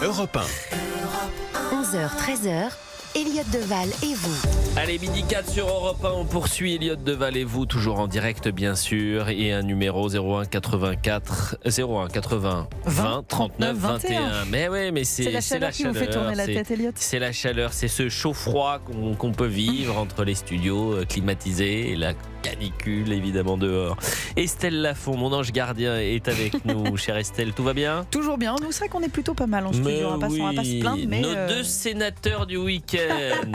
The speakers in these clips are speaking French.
Europe 11h-13h, Elliott Deval et vous. Allez, midi 4 sur Europe 1, on poursuit Elliott Deval et vous, toujours en direct bien sûr, et un numéro 01 84 80 20 39 21. Mais ouais, mais c'est la chaleur qui vous fait tourner la tête, Elliott. C'est la chaleur, c'est ce chaud-froid qu'on peut vivre entre les studios climatisés et la canicule évidemment dehors. Estelle Lafont, mon ange gardien, est avec nous. Chère Estelle, tout va bien? Toujours bien. Nous, c'est vrai qu'on est plutôt pas mal en studio. On va pas se plaindre, mais nos deux sénateurs du week-end.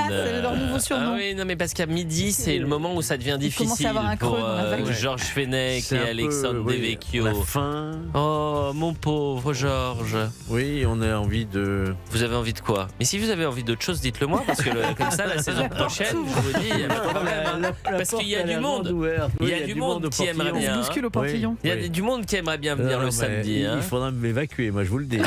C'est leur nouveau surnom. Ah oui, non, mais parce qu'à midi, c'est le moment où ça devient difficile pour Georges Fenech et Alexandre Devecchio. La fin. Oh, mon pauvre Georges. Oui, on a envie de... Vous avez envie de quoi? Mais si vous avez envie d'autre chose, dites-le moi, parce que comme ça, la saison prochaine, je vous dis, il y a pas de problème. Parce qu'il y a du monde. Il y a du monde qui aimerait bien. On se bouscule au portillon. Il y a du monde qui aimerait bien venir le samedi. Il faudra m'évacuer, moi je vous le dis.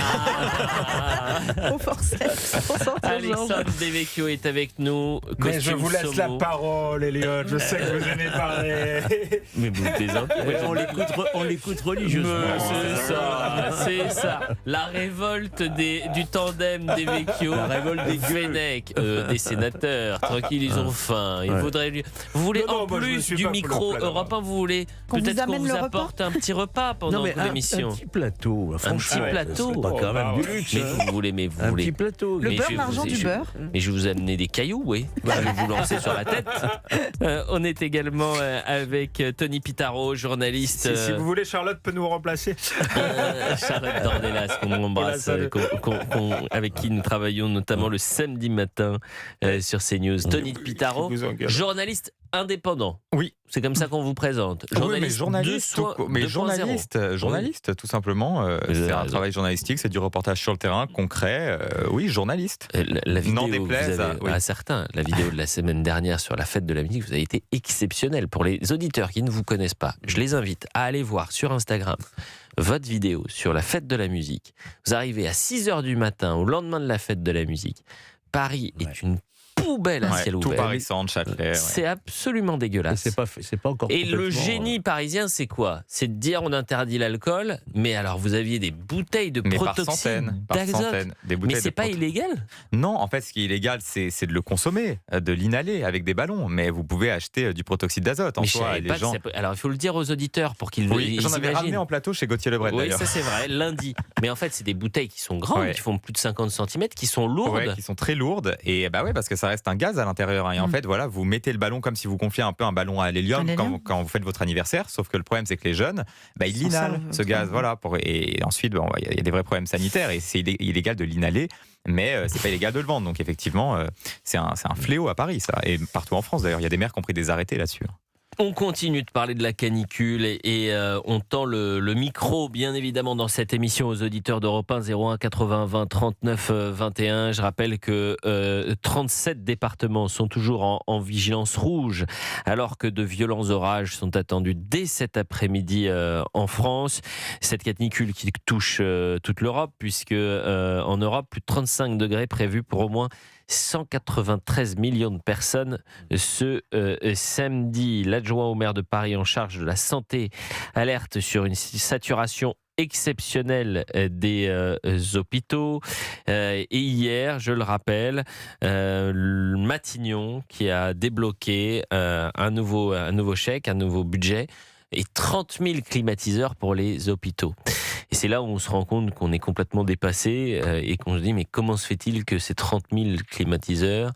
Au forceps. Alexandre Devecchio est avec nous. Mais je vous laisse la parole, Elliott. Je sais que vous aimez parler. Mais vous plaisantez. On l'écoute religieusement. C'est ça. La révolte du tandem Devecchio. La révolte des Fenech, des sénateurs. Tranquille, ils ont faim. Il faudrait lui... Vous voulez en plus du micro Europe 1, vous voulez peut-être qu'on vous apporte un petit repas pendant l'émission. Un petit plateau. Un petit plateau. C'est pas quand même du luxe. Mais vous voulez. Un petit plateau. Le beurre, l'argent du beurre. Mais je vais vous amener des cailloux, oui. Je vais vous lancer sur la tête. On est également avec Tony Pitaro, journaliste. Si vous voulez, Charlotte peut nous remplacer. Charlotte Dornelas, qu'on embrasse, avec qui nous travaillons notamment le samedi matin sur CNews. Tony Pitaro, journaliste indépendant. Oui. C'est comme ça qu'on vous présente. Journaliste, tout simplement. C'est un travail journalistique, c'est du reportage sur le terrain, concret. Oui, journaliste. La vidéo, n'en déplaise à certains, la vidéo de la semaine dernière sur la fête de la musique, vous avez été exceptionnel. Pour les auditeurs qui ne vous connaissent pas, je les invite à aller voir sur Instagram votre vidéo sur la fête de la musique. Vous arrivez à 6h du matin, au lendemain de la fête de la musique. Paris est une poubelle à ciel ouvert. Tout Paris-Centre, Châtelet. C'est absolument dégueulasse. C'est pas encore. Et le génie parisien, c'est quoi? C'est de dire on interdit l'alcool, mais alors vous aviez des bouteilles de protoxyde d'azote. Mais c'est pas illégal? Non, en fait, ce qui est illégal, c'est de le consommer, de l'inhaler avec des ballons. Mais vous pouvez acheter du protoxyde d'azote. Alors il faut le dire aux auditeurs pour qu'ils Oui, j'en avais ramené en plateau chez Gauthier Lebret. Oui, ça c'est vrai, lundi. Mais en fait, c'est des bouteilles qui sont grandes, qui font plus de 50 cm, qui sont lourdes. Qui sont très lourdes. Et parce que ça reste un gaz à l'intérieur. Et en fait, voilà, vous mettez le ballon comme si vous confiez un peu un ballon à l'hélium quand vous faites votre anniversaire. Sauf que le problème, c'est que les jeunes, ils l'inhalent, ce gaz. Voilà, et ensuite, il y a des vrais problèmes sanitaires. Et c'est illégal de l'inhaler, mais c'est pas illégal de le vendre. Donc effectivement, c'est un fléau à Paris, ça. Et partout en France, d'ailleurs. Il y a des maires qui ont pris des arrêtés là-dessus. On continue de parler de la canicule et on tend le micro, bien évidemment, dans cette émission aux auditeurs d'Europe 1, 01 80 20 39 21. Je rappelle que 37 départements sont toujours en vigilance rouge, alors que de violents orages sont attendus dès cet après-midi en France. Cette canicule qui touche toute l'Europe, puisque en Europe, plus de 35 degrés prévus pour au moins 193 millions de personnes ce samedi. L'adjoint au maire de Paris en charge de la santé alerte sur une saturation exceptionnelle des hôpitaux. Et hier, je le rappelle, Matignon qui a débloqué un nouveau chèque, un nouveau budget et 30 000 climatiseurs pour les hôpitaux. Et c'est là où on se rend compte qu'on est complètement dépassé et qu'on se dit mais comment se fait-il que ces 30 000 climatiseurs,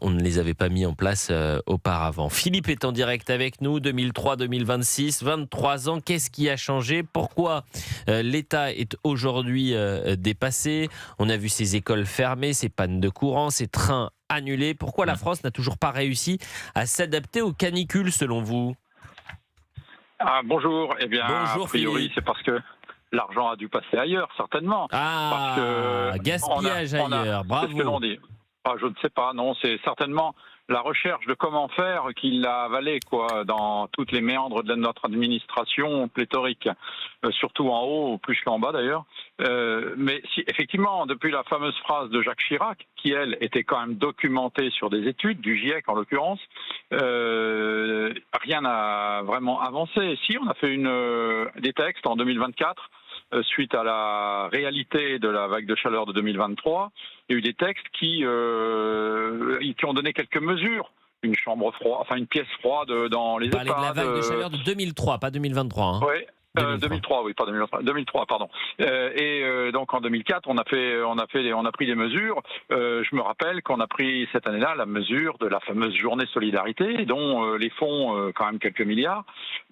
on ne les avait pas mis en place auparavant. Philippe est en direct avec nous, 2003-2026, 23 ans, qu'est-ce qui a changé? Pourquoi l'État est aujourd'hui dépassé? On a vu ces écoles fermées, ces pannes de courant, ces trains annulés. Pourquoi la France n'a toujours pas réussi à s'adapter aux canicules selon vous? Bonjour. Eh bien, bonjour, a priori, Philippe. c'est parce que l'argent a dû passer ailleurs, certainement. Parce que gaspillage ailleurs, bravo. C'est ce que l'on dit. Je ne sais pas, non, c'est certainement la recherche de comment faire qui l'a avalé, dans toutes les méandres de notre administration pléthorique, surtout en haut, plus qu'en bas d'ailleurs. Mais si, effectivement, depuis la fameuse phrase de Jacques Chirac, qui elle était quand même documentée sur des études, du GIEC en l'occurrence, rien n'a vraiment avancé. Si, on a fait des textes en 2024 suite à la réalité de la vague de chaleur de 2023, il y a eu des textes qui ont donné quelques mesures. Une chambre froide, enfin une pièce froide dans les EHPAD. Vous parlez de la vague de chaleur de 2003, pas 2023. Hein. Oui. 2003, oui, pas 2023, 2003, pardon. Donc en 2004, on a pris des mesures. Je me rappelle qu'on a pris cette année-là la mesure de la fameuse journée solidarité, dont les fonds, quand même quelques milliards,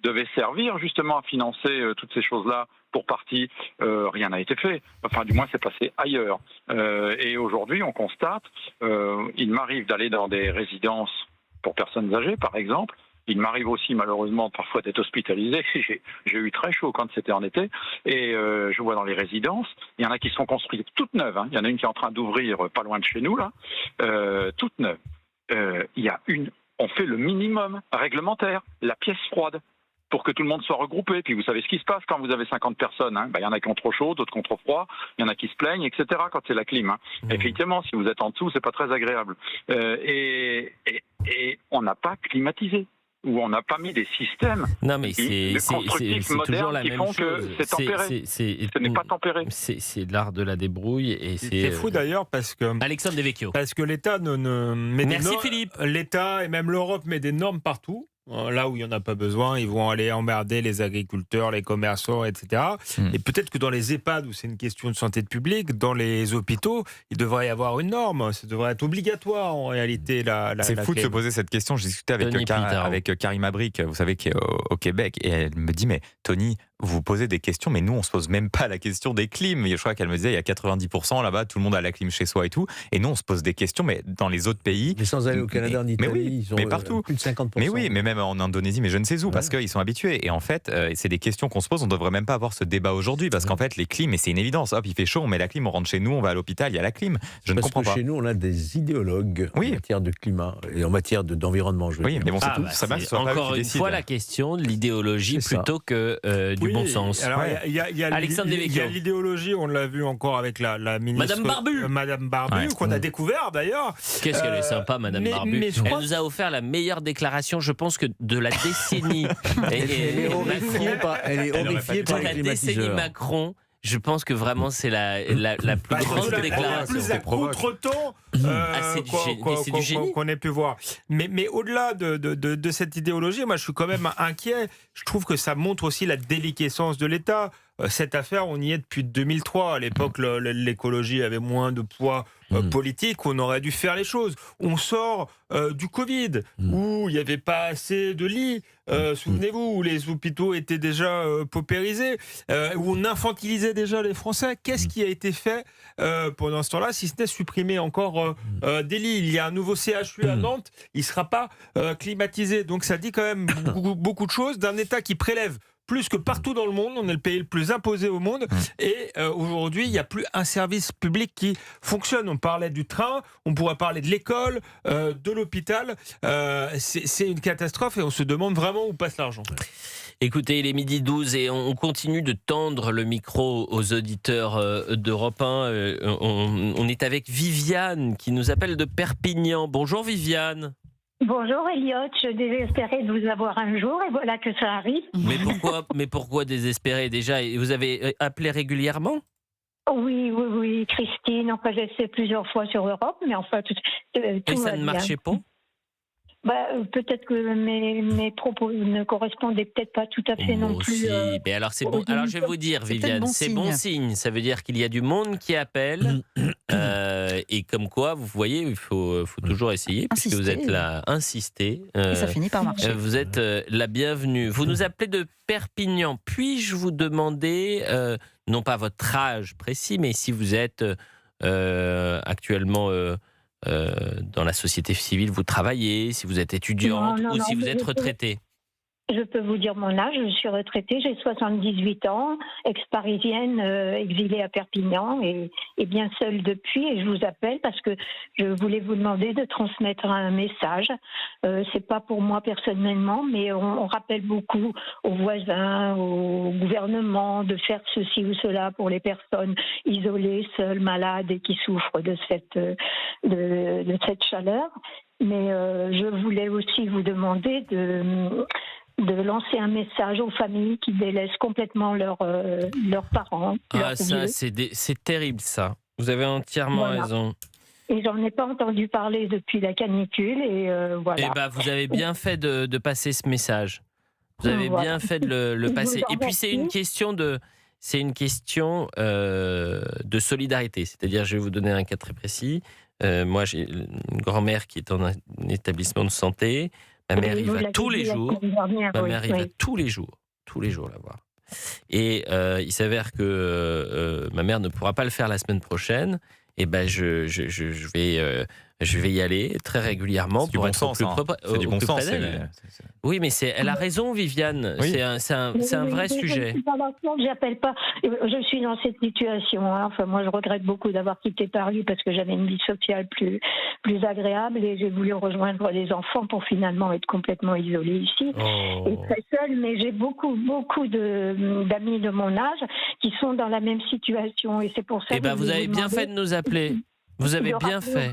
devaient servir justement à financer toutes ces choses-là. Pour partie, rien n'a été fait. Enfin, du moins, c'est passé ailleurs. Et aujourd'hui, on constate, il m'arrive d'aller dans des résidences pour personnes âgées, par exemple. Il m'arrive aussi malheureusement parfois d'être hospitalisé. J'ai eu très chaud quand c'était en été. Et je vois dans les résidences, il y en a qui sont construites toutes neuves. Hein. Il y en a une qui est en train d'ouvrir pas loin de chez nous, là, toute neuve. On fait le minimum réglementaire, la pièce froide, pour que tout le monde soit regroupé. Puis vous savez ce qui se passe quand vous avez 50 personnes. Hein. Il y en a qui ont trop chaud, d'autres qui ont trop froid, il y en a qui se plaignent, etc. quand c'est la clim. Hein. Effectivement, si vous êtes en dessous, c'est pas très agréable. Et on n'a pas climatisé. Où on n'a pas mis des systèmes c'est toujours la même chose. Que c'est tempéré. Ce n'est pas tempéré. C'est l'art de la débrouille. Et c'est fou d'ailleurs parce que Alexandre Devecchio. Parce que l'État met Merci Philippe. L'État et même l'Europe met des normes partout. Là où il n'y en a pas besoin, ils vont aller emmerder les agriculteurs, les commerçants, etc. Et peut-être que dans les EHPAD, où c'est une question de santé publique, dans les hôpitaux, il devrait y avoir une norme. Ça devrait être obligatoire en réalité. C'est fou de se poser cette question. J'ai discuté avec Karim Abric, vous savez, qui est au Québec, et elle me dit, mais Tony, vous posez des questions, mais nous, on ne se pose même pas la question des clims. Je crois qu'elle me disait, il y a 90% là-bas, tout le monde a la clim chez soi et tout. Et nous, on se pose des questions, mais dans les autres pays... Mais sans aller au Canada, en Italie, ils ont partout. Plus de 50%. Mais oui, mais même en Indonésie, mais je ne sais où, parce qu'ils sont habitués. Et en fait, c'est des questions qu'on se pose. On ne devrait même pas avoir ce débat aujourd'hui, parce qu'en fait, les clims, et c'est une évidence, hop, il fait chaud, on met la clim, on rentre chez nous, on va à l'hôpital, il y a la clim. Je ne comprends pas. Parce que chez nous, on a des idéologues en matière de climat et en matière d'environnement. Oui, mais bon, c'est tout. C'est encore une fois la question de l'idéologie plutôt que du bon sens. Alors, il y a l'idéologie, on l'a vu encore avec la ministre Madame Barbu, qu'on a découvert d'ailleurs. Qu'est-ce qu'elle est sympa, Madame Barbu. Elle nous a offert la meilleure déclaration, je pense, que de la décennie. Elle est horrifiée par les climatiseurs. La décennie Macron. Je pense que vraiment c'est la plus grande déclaration. La plus à contre-temps qu'on ait pu voir. Mais au-delà de cette idéologie, moi je suis quand même inquiet. Je trouve que ça montre aussi la déliquescence de l'État. Cette affaire, on y est depuis 2003. À l'époque, l'écologie avait moins de poids politique. On aurait dû faire les choses. On sort du Covid, où il n'y avait pas assez de lits. Souvenez-vous, où les hôpitaux étaient déjà paupérisés, où on infantilisait déjà les Français. Qu'est-ce qui a été fait pendant ce temps-là, si ce n'est supprimer encore des lits? Il y a un nouveau CHU à Nantes, il ne sera pas climatisé. Donc ça dit quand même beaucoup de choses d'un État qui prélève plus que partout dans le monde. On est le pays le plus imposé au monde. Et aujourd'hui, il n'y a plus un service public qui fonctionne. On parlait du train, on pourrait parler de l'école, de l'hôpital. C'est une catastrophe et on se demande vraiment où passe l'argent. Écoutez, il est 12h et on continue de tendre le micro aux auditeurs d'Europe 1. On est avec Viviane qui nous appelle de Perpignan. Bonjour Viviane. Bonjour Elliot, je désespérais de vous avoir un jour et voilà que ça arrive. Mais pourquoi désespérer déjà? Vous avez appelé régulièrement? Oui, Christine, enfin j'ai essayé plusieurs fois sur Europe, mais enfin tout et ça ne marchait pas? Peut-être que mes propos ne correspondaient peut-être pas tout à fait non plus. Mais alors c'est bon. Alors je vais vous dire, Viviane, c'est bon signe. Ça veut dire qu'il y a du monde qui appelle. Et comme quoi, vous voyez, il faut toujours essayer, puisque vous êtes là, insister. Et ça finit par marcher. Vous êtes la bienvenue. Vous nous appelez de Perpignan. Puis-je vous demander, non pas votre âge précis, mais si vous êtes actuellement dans la société civile, vous travaillez, si vous êtes étudiante ou si vous êtes retraitée? Je peux vous dire mon âge, je suis retraitée, j'ai 78 ans, ex-parisienne, exilée à Perpignan et bien seule depuis. Et je vous appelle parce que je voulais vous demander de transmettre un message. C'est pas pour moi personnellement, mais on rappelle beaucoup aux voisins, au gouvernement de faire ceci ou cela pour les personnes isolées, seules, malades et qui souffrent de cette chaleur. Mais je voulais aussi vous demander de lancer un message aux familles qui délaissent complètement leurs parents. Ah, ça, c'est terrible, ça. Vous avez entièrement raison. Et j'en ai pas entendu parler depuis la canicule, et voilà. Eh ben, vous avez bien fait de passer ce message. Vous avez bien fait de le passer. Et puis, c'est une question de solidarité. C'est-à-dire, je vais vous donner un cas très précis. Moi, j'ai une grand-mère qui est en un établissement de santé. Ma mère y va tous les jours. Tous les jours la voir. Et il s'avère que ma mère ne pourra pas le faire la semaine prochaine. Et ben je vais y aller très régulièrement pour être au plus près. C'est du bon sens. Oui, mais elle a raison, Viviane. Oui. C'est un vrai sujet. J'appelle pas. Je suis dans cette situation. Hein. Enfin, moi, je regrette beaucoup d'avoir quitté Paris parce que j'avais une vie sociale plus agréable et j'ai voulu rejoindre les enfants pour finalement être complètement isolée ici et très seule. Mais j'ai beaucoup d'amis de mon âge qui sont dans la même situation et c'est pour ça. Eh ben, vous avez bien fait de nous appeler. Vous avez bien fait.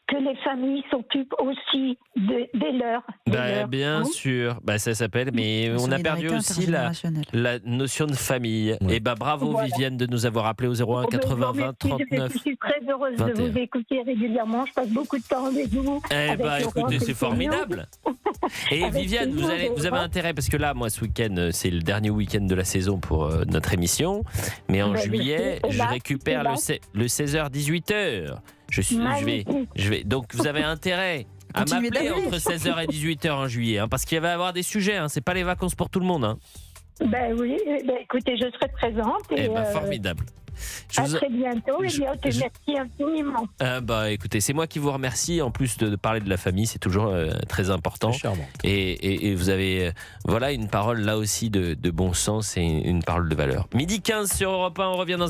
Que les familles s'occupent aussi des leurs. Bien sûr, ça s'appelle, mais on a perdu aussi la notion de famille. Oui. Et bravo Viviane de nous avoir appelé au 01 80 20 39. Je suis très heureuse 21. De vous écouter régulièrement. Je passe beaucoup de temps avec vous. Écoutez, c'est formidable. Et Viviane, vous avez intérêt, parce que là, moi, ce week-end, c'est le dernier week-end de la saison pour notre émission. Mais en juillet, je récupère le 16h-18h. Je vais. Donc, vous avez intérêt à m'appeler entre 16h et 18h en juillet, hein, parce qu'il va y avoir des sujets. Hein, c'est pas les vacances pour tout le monde. Hein. Oui. Écoutez, je serai présente. Formidable. À très bientôt. Merci infiniment. Écoutez, c'est moi qui vous remercie. En plus de parler de la famille, c'est toujours très important. Et vous avez une parole là aussi de bon sens et une parole de valeur. 12h15 sur Europe 1, on revient dans un